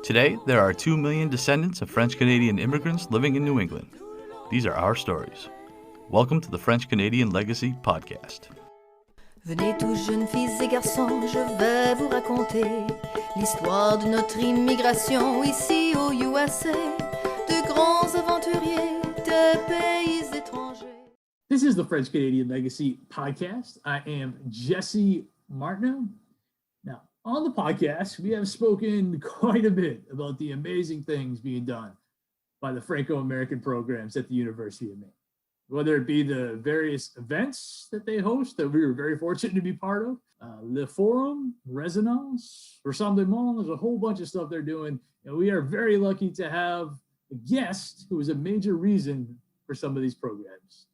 Today, there are 2 million descendants of French-Canadian immigrants living in New England. These are our stories. Welcome to the French-Canadian Legacy Podcast. Venez tous jeunes filles et garçons, je vais vous raconter l'histoire de notre immigration ici au USA, de grands aventuriers de pays étrangers. This is the French-Canadian Legacy Podcast. I am Jesse Martineau. Now, on the podcast, we have spoken quite a bit about the amazing things being done by the Franco-American programs at the University of Maine. Whether it be the various events that they host that we were very fortunate to be part of, Le Forum, Resonance, Rassemblement, there's a whole bunch of stuff they're doing. And we are very lucky to have a guest who is a major reason for some of these programs.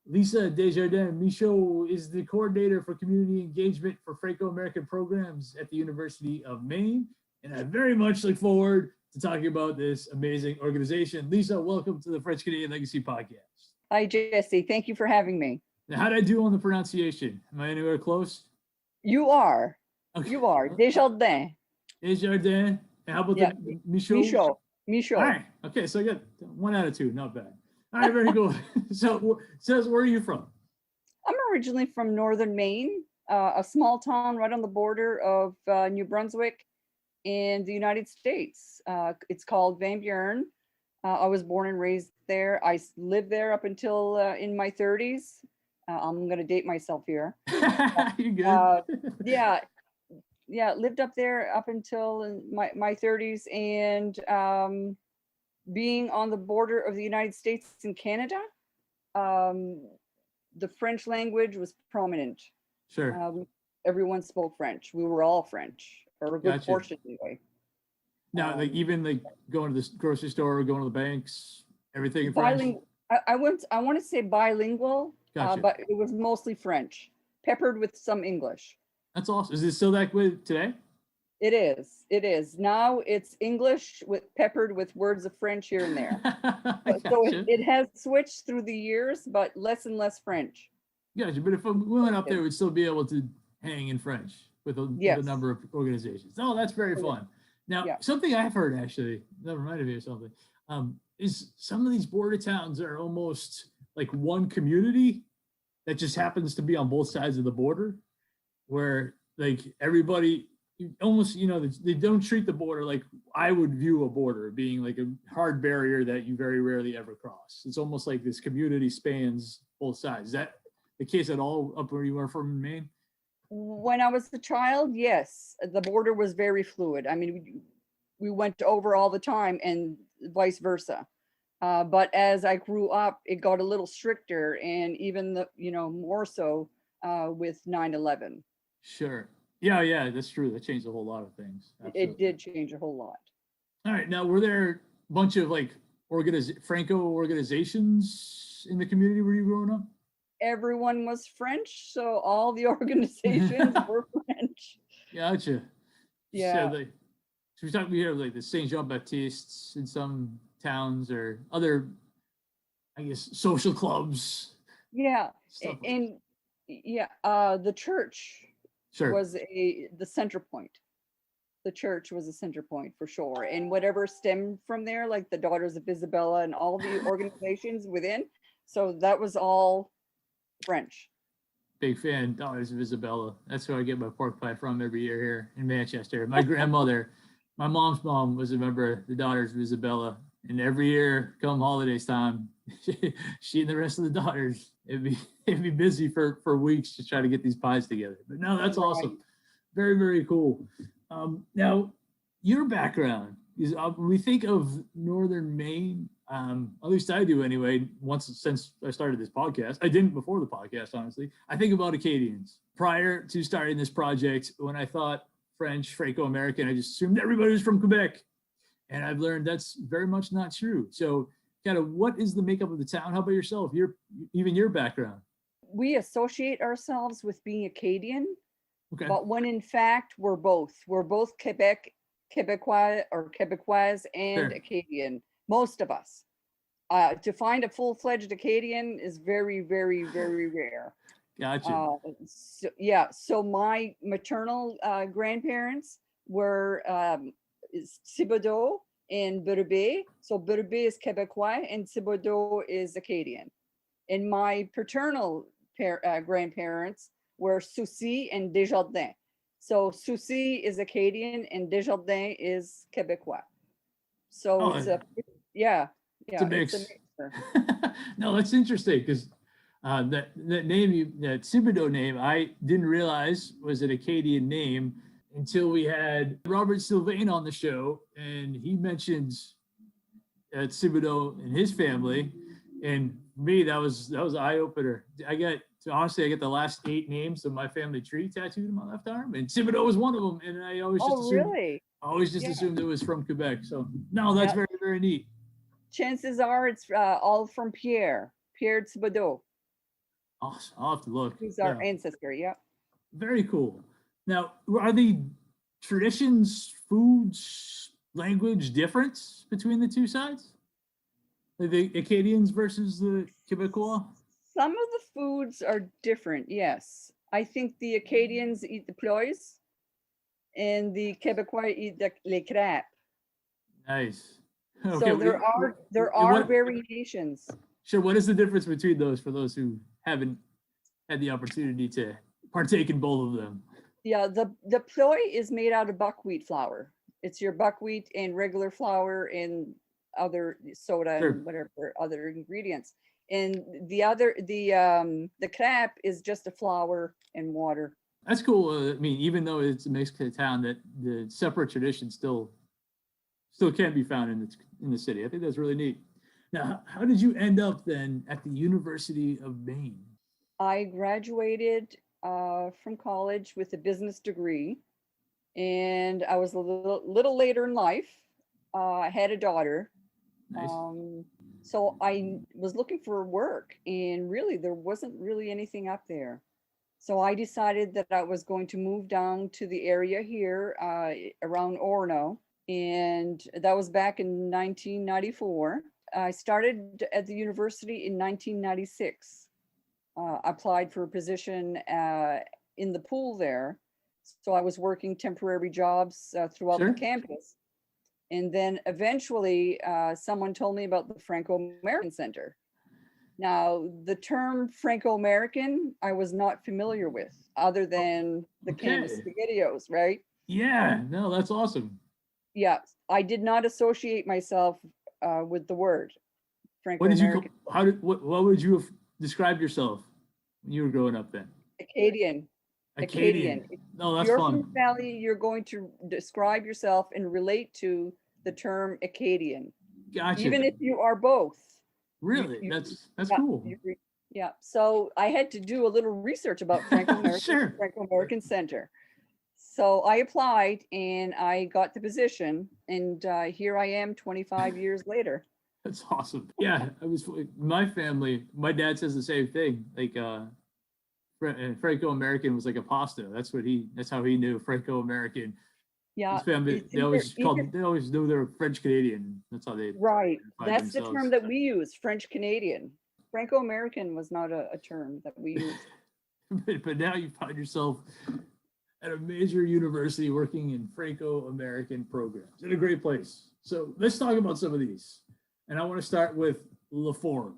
Lisa Desjardins Michaud is the coordinator for community engagement for Franco-American programs at the University of Maine. And I very much look forward to talking about this amazing organization. Lisa, welcome to the French-Canadian Legacy Podcast. Hi, Jesse. Thank you for having me. Now, how did I do on the pronunciation? Am I anywhere close? You are. Okay. You are. Desjardins. Desjardins. And how about the Michaud? Michaud. All right. Okay, so I got 1 out of 2. Not bad. All right, very good. So, where are you from? I'm originally from northern Maine, a small town right on the border of New Brunswick in the United States. It's called Van Buren. I was born and raised there. I lived there up until in my 30s. I'm going to date myself here. You good? Lived up there up until my 30s, and being on the border of the United States and Canada, the French language was prominent. Sure. Everyone spoke French. We were all French, or a good portion anyway. Now, even going to the grocery store, going to the banks, everything in French? I want to say bilingual, Gotcha. but it was mostly French, peppered with some English. That's awesome. Is it still that way today? It is. Now it's English peppered with words of French here and there. So it has switched through the years, but less and less French. Gotcha. But if we went up there, we'd still be able to hang in French with a number of organizations. Oh, that's very fun. Now, something I've heard actually, that reminded me of something, is some of these border towns are almost like one community that just happens to be on both sides of the border, where like everybody almost, they don't treat the border like I would view a border being like a hard barrier that you very rarely ever cross. It's almost like this community spans both sides. Is that the case at all up where you are from in Maine? When I was a child, yes, the border was very fluid. I mean, we went over all the time and vice versa. But as I grew up, it got a little stricter, and even more so with 9/11. Sure. Yeah, that's true. That changed a whole lot of things. Absolutely. It did change a whole lot. All right. Now, were there a bunch of Franco organizations in the community where you growing up? Everyone was French, so all the organizations were French. Gotcha. Yeah. So we have like the Saint Jean Baptistes in some towns, or other, I guess, social clubs. Yeah, Like the church was the center point. The church was a center point for sure, and whatever stemmed from there, like the Daughters of Isabella and all the organizations within. So that was all French. Big fan, Daughters of Isabella. That's where I get my pork pie from every year here in Manchester. My grandmother, my mom's mom, was a member of the Daughters of Isabella, and every year, come holidays time, she and the rest of the daughters, it'd be busy for weeks to try to get these pies together. But no, that's awesome. Very, very cool. Now, your background is, when we think of northern Maine, at least I do anyway, since I started this podcast. I didn't before the podcast, honestly. I think about Acadians. Prior to starting this project, when I thought French, Franco-American, I just assumed everybody was from Quebec. And I've learned that's very much not true. So kind of, what is the makeup of the town? How about yourself? Your background? We associate ourselves with being Acadian, okay, but when in fact we're both. We're both Quebecois and Acadian. Most of us. To find a full-fledged Acadian is very, very, very rare. Gotcha. So my maternal grandparents were is Thibodeau and Berube. So Berube is Quebecois and Thibodeau is Acadian. And my paternal grandparents were Soucy and Desjardins. So Soucy is Acadian and Desjardins is Quebecois. So it's it's a mix. No, that's interesting because that name, that Thibodeau name, I didn't realize was an Acadian name until we had Robert Sylvain on the show, and he mentions Thibodeau and his family, and for me that was an eye opener. I get the last 8 names of my family tree tattooed on my left arm, and Thibodeau was one of them. And I always assumed it was from Quebec. So no, that's very, very neat. Chances are it's all from Pierre Thibodeau. Awesome. I'll have to look. Who's our ancestor? Yeah. Very cool. Now, are the traditions, foods, language difference between the two sides? The Acadians versus the Quebecois? Some of the foods are different, yes. I think the Acadians eat the ploys and the Quebecois eat les crêpes. Nice. Okay, so there are variations. Sure. What is the difference between those for those who haven't had the opportunity to partake in both of them? Yeah, the ploy is made out of buckwheat flour. It's your buckwheat and regular flour and other soda and whatever other ingredients. And the crêpe is just a flour and water. That's cool. I mean, even though it's a mixed town, that the separate traditions still can be found in the city. I think that's really neat. Now, how did you end up then at the University of Maine? I graduated from college with a business degree, and I was a little later in life. I had a daughter. Nice. So I was looking for work, and really there wasn't really anything up there. So I decided that I was going to move down to the area here around Orono, and that was back in 1994. I started at the university in 1996. Applied for a position in the pool there. So I was working temporary jobs throughout the campus. And then eventually someone told me about the Franco-American Center. Now, the term Franco-American, I was not familiar with other than the Canvas SpaghettiOs, right? Yeah, no, that's awesome. Yeah, I did not associate myself with the word Franco-American. What would you have described yourself when you were growing up then? Acadian. No, that's you're fun. From the Valley, you're going to describe yourself and relate to the term Acadian. Gotcha. Even if you are both. Really? That's cool. Yeah. So I had to do a little research about Franco-American Center. So I applied and I got the position, and here I am 25 years later. That's awesome. Yeah, my family, my dad says the same thing. Like Franco-American was like a pasta. That's how he knew Franco-American. Yeah. His family, they always knew they were French Canadian. That's how they That's the term that we use, French Canadian. Franco-American was not a term that we used. But now you find yourself at a major university working in Franco-American programs in a great place. So let's talk about some of these. And I want to start with Le Forum.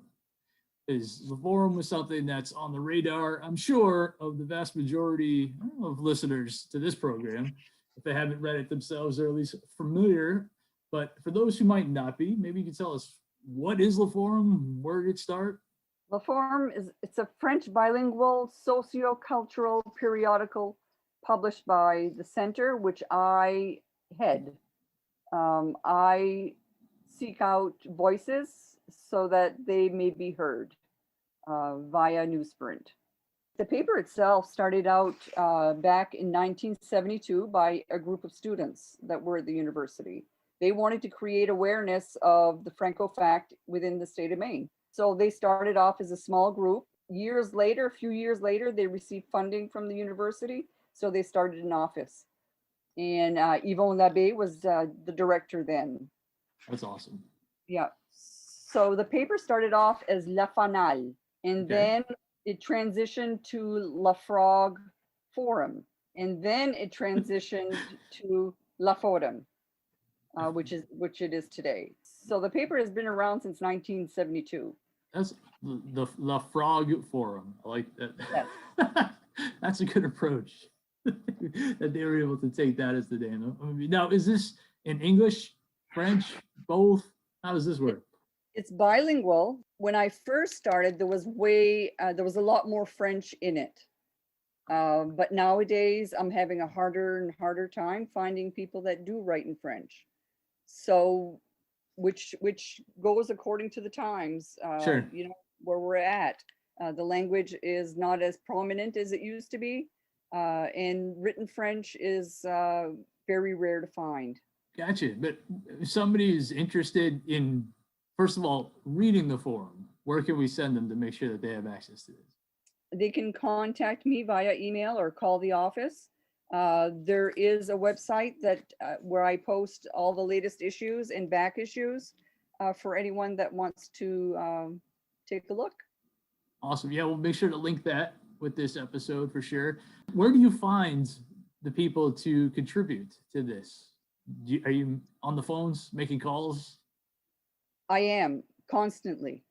Le Forum was something that's on the radar, I'm sure, of the vast majority of listeners to this program. If they haven't read it themselves, they're at least familiar. But for those who might not be, maybe you can tell us, what is Le Forum? Where did it start? Le Forum it's a French bilingual socio-cultural periodical published by the center, which I head. I seek out voices so that they may be heard via newsprint. The paper itself started out back in 1972 by a group of students that were at the university. They wanted to create awareness of the Franco fact within the state of Maine. So they started off as a small group. A few years later, they received funding from the university. So they started an office. And Yvon Labbé was the director then. That's awesome. Yeah. So the paper started off as La Fanale, and then it transitioned to La Frog Forum, and then it transitioned to La Forum. which it is today. So the paper has been around since 1972. That's the Frog Forum. I like that. Yes. That's a good approach. That they were able to take that as the name. I mean, now, is this in English, French, both? How does this work? It's bilingual. When I first started, there was a lot more French in it. But nowadays, I'm having a harder and harder time finding people that do write in French. So, which goes according to the times. Sure. You know where we're at. The language is not as prominent as it used to be, and written French is very rare to find. Gotcha. But if somebody is interested in, first of all, reading the forum, where can we send them to make sure that they have access to this? They can contact me via email or call the office. There is a website that where I post all the latest issues and back issues for anyone that wants to take a look. Awesome. Yeah, we'll make sure to link that with this episode for sure. Where do you find the people to contribute to this? Are you on the phones making calls? I am constantly.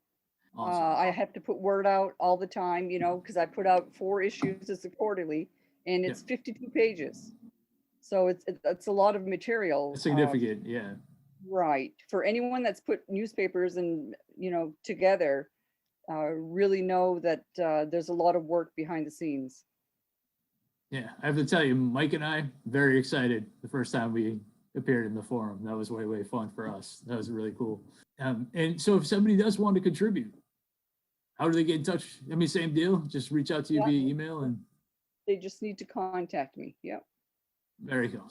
Awesome. I have to put word out all the time, you know, because I put out 4 issues as a quarterly, and it's 52 pages. So it's a lot of material. It's significant, yeah. Right. For anyone that's put newspapers and, you know, together, really know that there's a lot of work behind the scenes. Yeah, I have to tell you, Mike and I, very excited the first time we appeared in the forum. That was way fun for us. That was really cool. And so if somebody does want to contribute, how do they get in touch? I mean, same deal, just reach out to you via email and they just need to contact me. Yep. Very cool.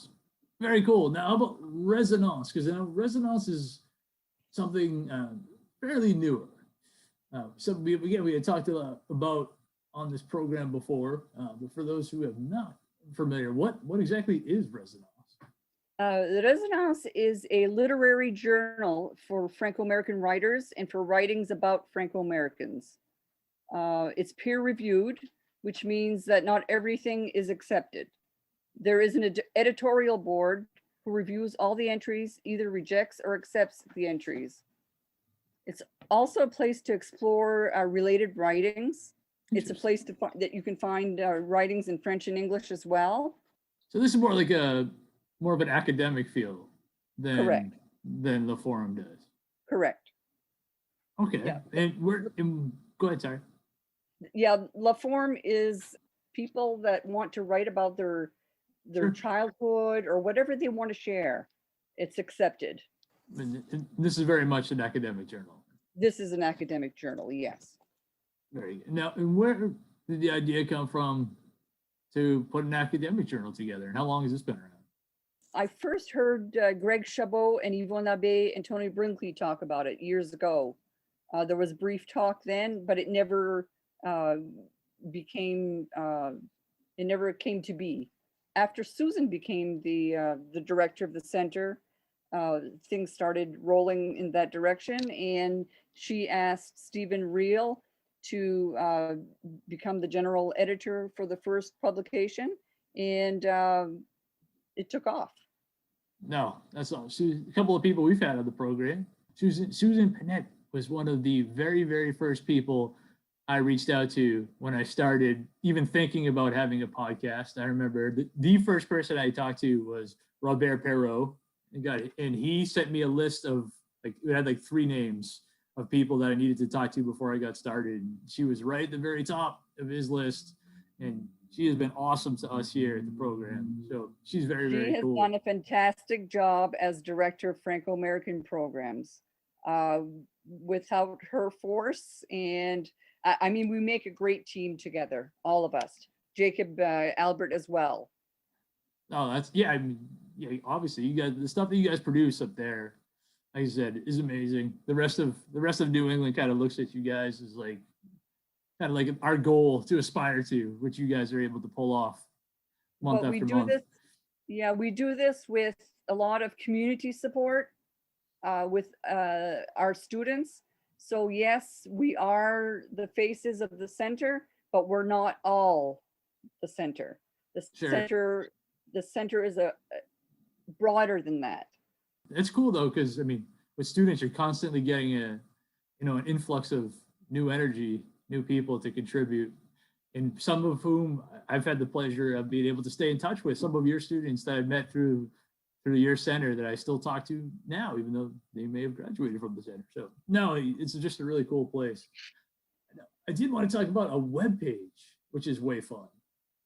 Very cool. Now, how about resonance? Because resonance is something fairly newer. We had talked about on this program before, but for those who have not familiar, what exactly is resonance? The Resonance is a literary journal for Franco-American writers and for writings about Franco-Americans. It's peer-reviewed, which means that not everything is accepted. There is an editorial board who reviews all the entries, either rejects or accepts the entries. It's also a place to explore related writings. It's a place that you can find writings in French and English as well. So this is more like more of an academic feel than the forum does. Correct. Okay. Yeah. And go ahead, sorry. Yeah, Le Forum is people that want to write about their childhood or whatever they want to share. It's accepted. And this is very much an academic journal. This is an academic journal, yes. Very good. Now, and where did the idea come from to put an academic journal together? And how long has this been around? I first heard Greg Chabot and Yvonne Abbé and Tony Brinkley talk about it years ago. There was brief talk then, but it never came to be. After Susan became the director of the center, things started rolling in that direction, and she asked Stephen Reel to become the general editor for the first publication, and it took off. No, that's all. A couple of people we've had on the program. Susan Panett was one of the very first people I reached out to when I started even thinking about having a podcast. I remember the first person I talked to was Robert Perrault, and he sent me a list of it had 3 names of people that I needed to talk to before I got started. She was right at the very top of his list, and she has been awesome to us here at the program. So she's very cool. She has done a fantastic job as director of Franco-American programs. Without her force, and I mean, we make a great team together, all of us. Jacob Albert as well. Oh, that's I mean, obviously you guys, the stuff that you guys produce up there, like I said, is amazing. The rest of New England kind of looks at you guys as kind of like our goal to aspire to, which you guys are able to pull off month after month. We do this with a lot of community support with our students. So yes, we are the faces of the center, but we're not all the center. The center is a broader than that. It's cool though, because I mean, with students, you're constantly getting an influx of new energy, new people to contribute, and some of whom I've had the pleasure of being able to stay in touch with. Some of your students that I've met through your center that I still talk to now, even though they may have graduated from the center. So no, it's just a really cool place. I did want to talk about a web page, which is way fun.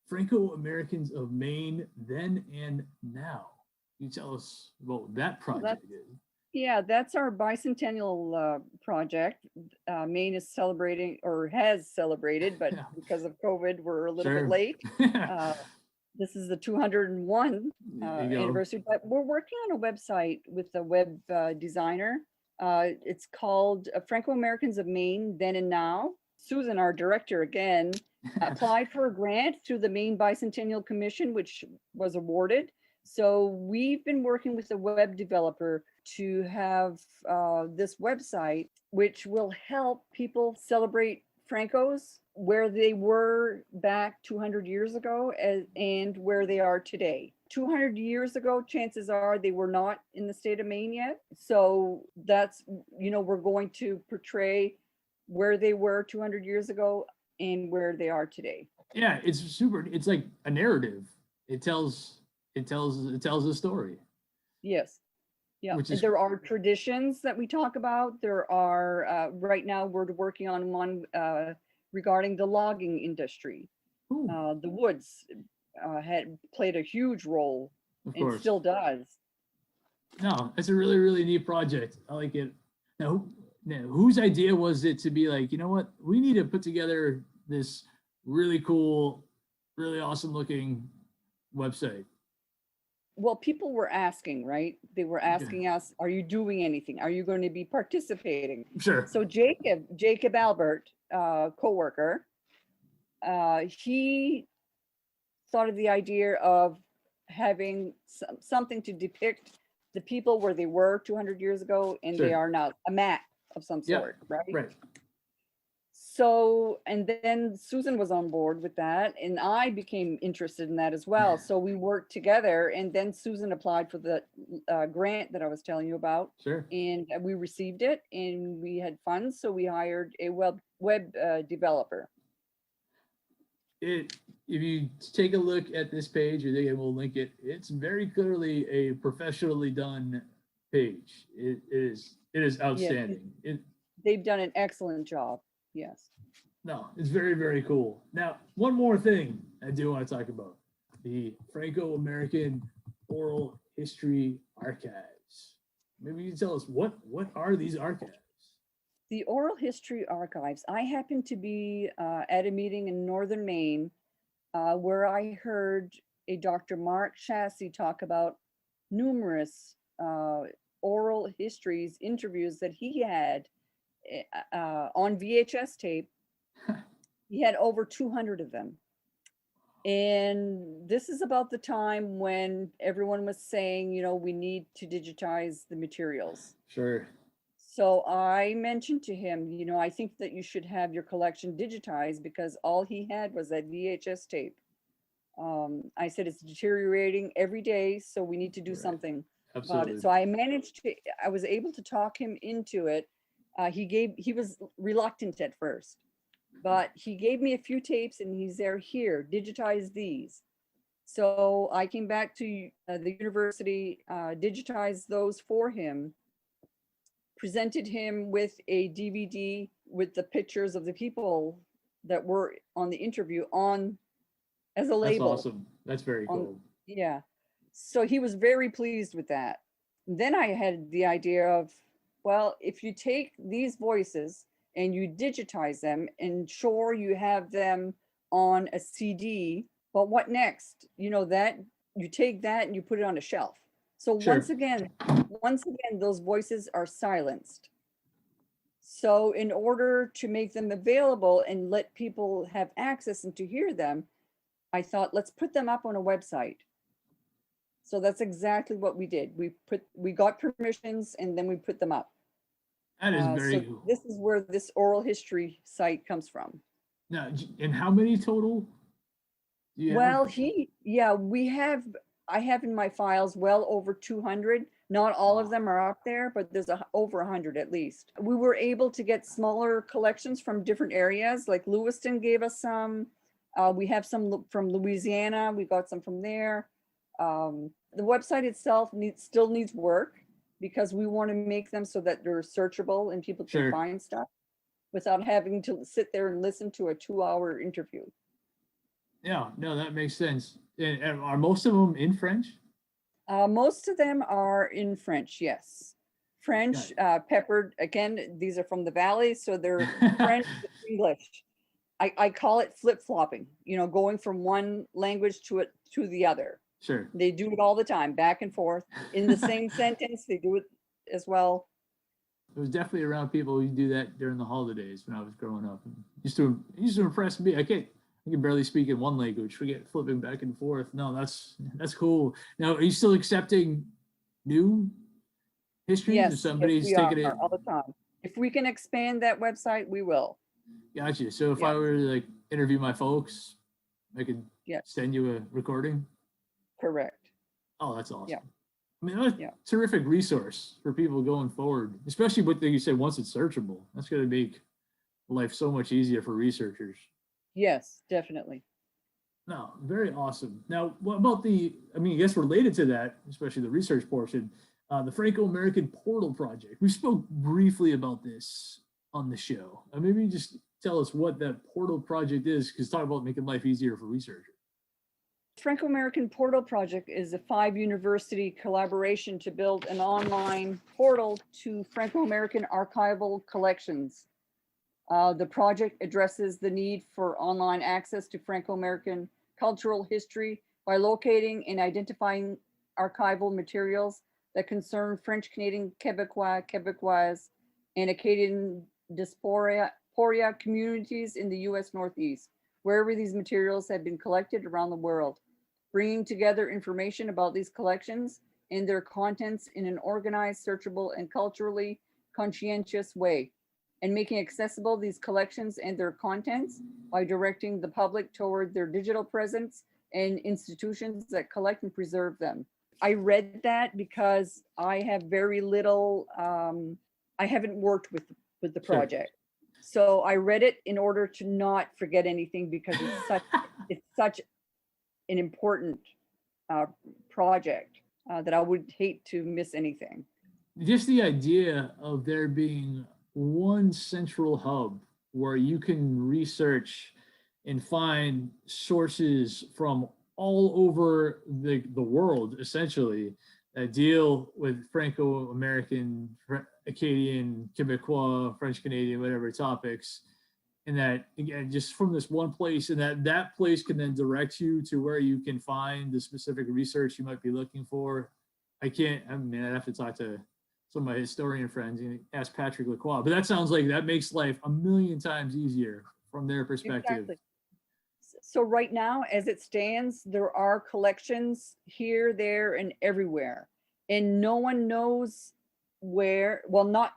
Franco Americans of Maine, then and now. Can you tell us about that project? Yeah, that's our bicentennial project. Maine is celebrating, or has celebrated, but because of COVID, we're a little bit late. This is the 201 anniversary, but we're working on a website with a web designer. It's called Franco Americans of Maine, Then and Now. Susan, our director, again, applied for a grant through the Maine Bicentennial Commission, which was awarded. So we've been working with a web developer to have this website, which will help people celebrate Francos where they were back 200 years ago and where they are today. 200 years ago, chances are they were not in the state of Maine yet. So that's, we're going to portray where they were 200 years ago and where they are today. Yeah, it's like a narrative. It tells a story. Yes. Yeah, there are traditions that we talk about. There are, right now we're working on one regarding the logging industry. The woods had played a huge role and still does. No, it's a really, really neat project. I like it. Now, whose idea was it to be like, you know what, we need to put together this really cool, really awesome looking website? Well, people were asking, right? They were asking us, are you doing anything? Are you going to be participating? Sure. So Jacob Albert, co-worker, he thought of the idea of having something to depict the people where they were 200 years ago and they are now, a map of some sort, right? Right. So, and then Susan was on board with that, and I became interested in that as well. So we worked together, and then Susan applied for the grant that I was telling you about. Sure. And we received it, and we had funds, so we hired a web developer. If you take a look at this page, or we'll link it, it's very clearly a professionally done page. It is outstanding. Yes, they've done an excellent job. Yes. No, it's very, very cool. Now, one more thing I do want to talk about: the Franco-American Oral History Archives. Maybe you can tell us what are these archives? The Oral History Archives. I happened to be at a meeting in Northern Maine where I heard a Dr. Mark Chassis talk about numerous oral histories, interviews that he had on VHS tape. He had over 200 of them. And this is about the time when everyone was saying, we need to digitize the materials. Sure. So I mentioned to him, I think that you should have your collection digitized, because all he had was that VHS tape. I said, it's deteriorating every day, so we need to do something about it. So I was able to talk him into it. He was reluctant at first, but he gave me a few tapes and he's there, here, digitize these. So I came back to the university, digitized those for him, presented him with a DVD with the pictures of the people that were on the interview on as a label. That's awesome. That's very cool. Yeah. So he was very pleased with that. Then I had the idea of, well, if you take these voices and you digitize them, and sure, you have them on a CD, but what next? That you take that and you put it on a shelf. So Sure. once again, those voices are silenced. So in order to make them available and let people have access and to hear them, I thought, let's put them up on a website. So that's exactly what we did. We got permissions and then we put them up. That is very cool. This is where this oral history site comes from. Now, and how many total? Well, I have in my files well over 200, Not all of Wow. them are out there, but there's over 100 at least. We were able to get smaller collections from different areas, like Lewiston gave us some. We have some from Louisiana. We got some from there. The website itself still needs work because we want to make them so that they're searchable and people can Sure. find stuff without having to sit there and listen to a 2-hour interview. Yeah, no, that makes sense. And are most of them in French? Most of them are in French, yes. French, Got peppered, again, these are from the Valley, so they're French to English. I call it flip-flopping, going from one language to the other. Sure. They do it all the time, back and forth. In the same sentence, they do it as well. It was definitely around people who do that during the holidays when I was growing up. And used to impress me. I can barely speak in one language. Forget flipping back and forth. No, that's cool. Now, are you still accepting new histories? Yes, If somebody's we taking are it. all the time. If we can expand that website, we will. Gotcha. So if Yeah. I were to like interview my folks, I could Yes. send you a recording. Correct. Oh, that's awesome. Yeah. I mean, that's Yeah. a terrific resource for people going forward, especially with, like you said, once it's searchable. That's going to make life so much easier for researchers. Yes, definitely. No, very awesome. Now, what about I guess related to that, especially the research portion, the Franco-American Portal Project. We spoke briefly about this on the show. Maybe just tell us what that Portal Project is, because talk about making life easier for researchers. Franco-American Portal Project is a 5-university collaboration to build an online portal to Franco-American archival collections. The project addresses the need for online access to Franco-American cultural history by locating and identifying archival materials that concern French Canadian Quebecois, Quebecoises, and Acadian diaspora communities in the US Northeast, wherever these materials have been collected around the world, bringing together information about these collections and their contents in an organized, searchable, and culturally conscientious way, and making accessible these collections and their contents by directing the public toward their digital presence and institutions that collect and preserve them. I read that because I have very little, I haven't worked with the Sure. project. So I read it in order to not forget anything because it's such an important project that I would hate to miss anything. Just the idea of there being one central hub where you can research and find sources from all over the world, essentially, that deal with Franco-American, Acadian, Quebecois, French Canadian, whatever topics. And that, again, just from this one place, and that place can then direct you to where you can find the specific research you might be looking for. I'd have to talk to some of my historian friends and ask Patrick Lacroix, but that sounds like that makes life a million times easier from their perspective. Exactly. So right now, as it stands, there are collections here, there, and everywhere, and no one knows where. Well, not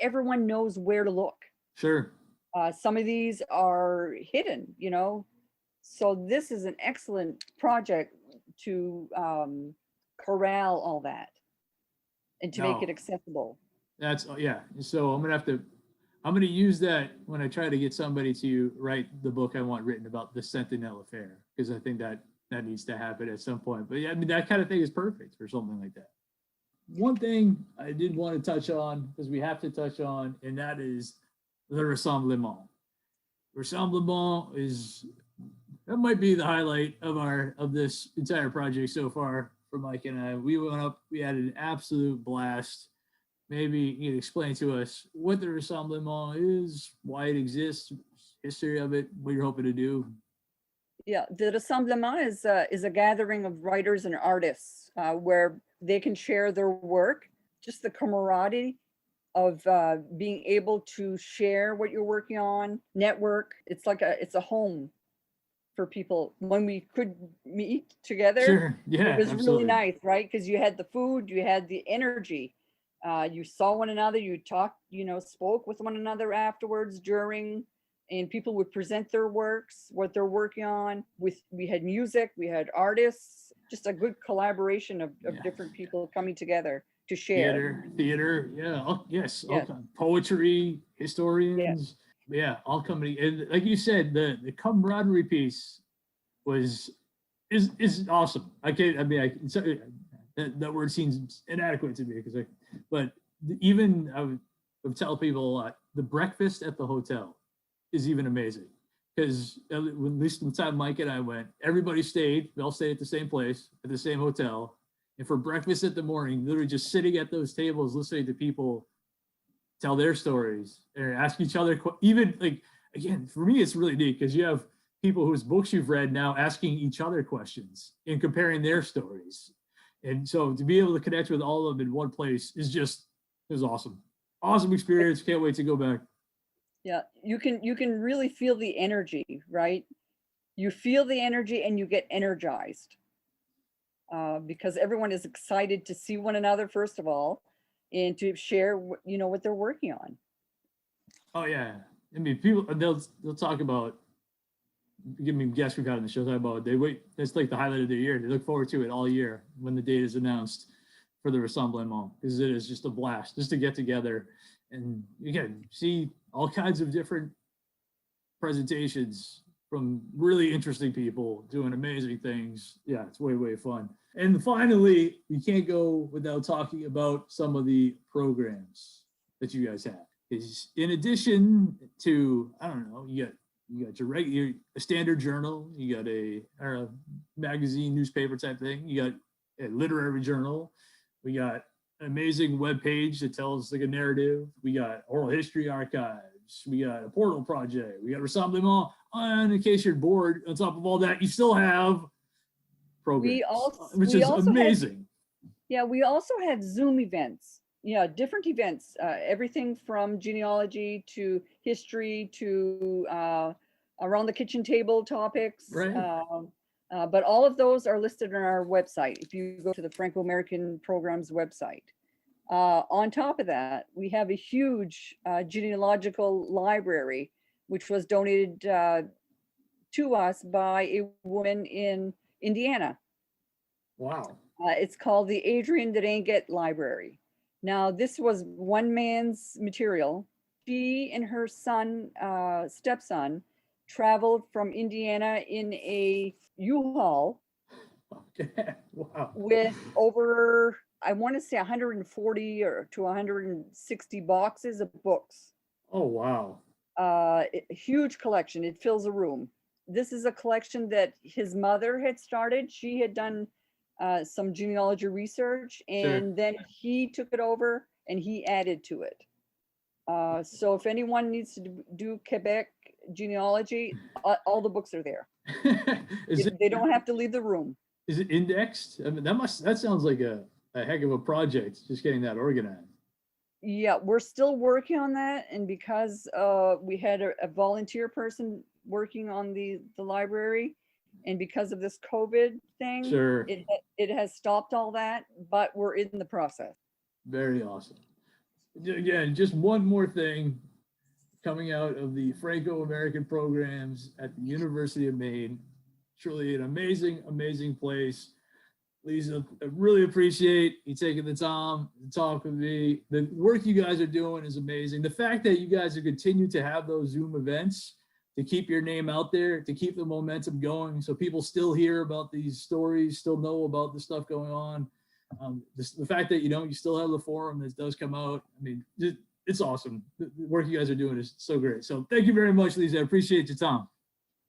everyone knows where to look. Sure. Some of these are hidden, so this is an excellent project to corral all that and to make it accessible. That's, yeah. So I'm going to use that when I try to get somebody to write the book I want written about the Sentinel affair, because I think that needs to happen at some point. But yeah, that kind of thing is perfect for something like that. One thing I did want to touch on, because we have to touch on, and that is the Rassemblement. Rassemblement that might be the highlight of this entire project so far for Mike and I. We went up, we had an absolute blast. Maybe you can explain to us what the Rassemblement is, why it exists, history of it, what you're hoping to do. Yeah, the Rassemblement is a gathering of writers and artists where they can share their work, just the camaraderie of being able to share what you're working on, network. It's a home for people when we could meet together. Sure. Yeah, it was absolutely. Really nice, right? Because you had the food, you had the energy. You saw one another, you talked, spoke with one another afterwards, during, and people would present their works, what they're working on. We had music, we had artists. just a good collaboration of different people coming together to share. Theater, yeah, yes, Yeah. poetry, historians, yeah, all coming. And like you said, the camaraderie piece is awesome. That word seems inadequate to me but even I would tell people a lot, the breakfast at the hotel is even amazing. Because at least the time Mike and I went, everybody stayed. We all stayed at the same place, at the same hotel. And for breakfast in the morning, literally just sitting at those tables, listening to people tell their stories and ask each other. Even like, again, for me, it's really neat because you have people whose books you've read now asking each other questions and comparing their stories. And so to be able to connect with all of them in one place is awesome. Awesome experience. Can't wait to go back. Yeah, you can really feel the energy, right? You feel the energy and you get energized because everyone is excited to see one another, first of all, and to share, what they're working on. Oh yeah, I mean, people they'll talk about. Give me guests we've had on the show talk about they wait. That's like the highlight of their year. They look forward to it all year when the date is announced for the Rassemblement, because it is just a blast just to get together and again see all kinds of different presentations from really interesting people doing amazing things. Yeah, it's way fun. And finally, we can't go without talking about some of the programs that you guys have. Is in addition to, I don't know, you got your regular a standard journal, you got a magazine, newspaper type thing, you got a literary journal, we got an amazing web page that tells like a narrative, we got oral history archives, we got a portal project, we got Rassemblement, and in case you're bored, on top of all that, you still have programs, which is amazing. We also have Zoom events. Yeah, different events, everything from genealogy to history to around the kitchen table topics. Right. But all of those are listed on our website. If you go to the Franco American Programs website. On top of that, we have a huge genealogical library, which was donated to us by a woman in Indiana. Wow. It's called the Adrian Derenget Library. Now, this was one man's material. She and her stepson, traveled from Indiana in a U-Haul. Okay. Wow. With over, I want to say 140 or to 160 boxes of books. Oh, wow. A huge collection. It fills a room. This is a collection that his mother had started. She had done some genealogy research, and then he took it over and he added to it. So if anyone needs to do Quebec genealogy, all the books are there. They don't have to leave the room. Is it indexed? I mean, that sounds like a heck of a project, just getting that organized. Yeah, we're still working on that, and because we had a volunteer person working on the library, and because of this COVID thing, it has stopped all that, but we're in the process. Very awesome. Again, just one more thing coming out of the Franco-American programs at the University of Maine. Truly an amazing place. Lisa, I really appreciate you taking the time to talk with me. The work you guys are doing is amazing. The fact that you guys have continued to have those Zoom events to keep your name out there, to keep the momentum going, so people still hear about these stories, still know about the stuff going on. The fact that you still have the forum that does come out. I mean, it's awesome. The work you guys are doing is so great. So thank you very much, Lisa. I appreciate your time.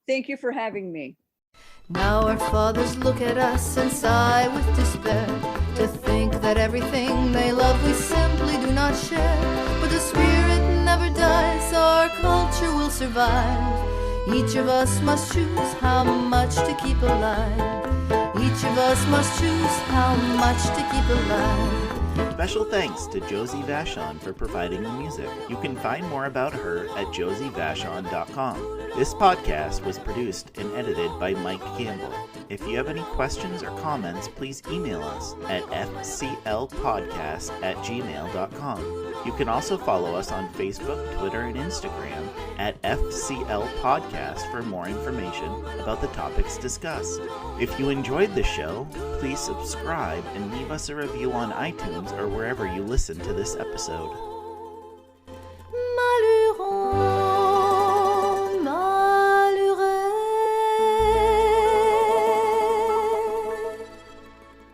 Thank you for having me. Now our fathers look at us and sigh with despair, to think that everything they love we simply do not share. But the spirit never dies, our culture will survive. Each of us must choose how much to keep alive. Each of us must choose how much to keep alive. Special thanks to Josie Vachon for providing the music. You can find more about her at josievachon.com. This podcast was produced and edited by Mike Campbell. If you have any questions or comments, please email us at fclpodcast@gmail.com. You can also follow us on Facebook, Twitter, and Instagram at FCL Podcast for more information about the topics discussed. If you enjoyed the show, Please subscribe and leave us a review on iTunes or wherever you listen to this episode.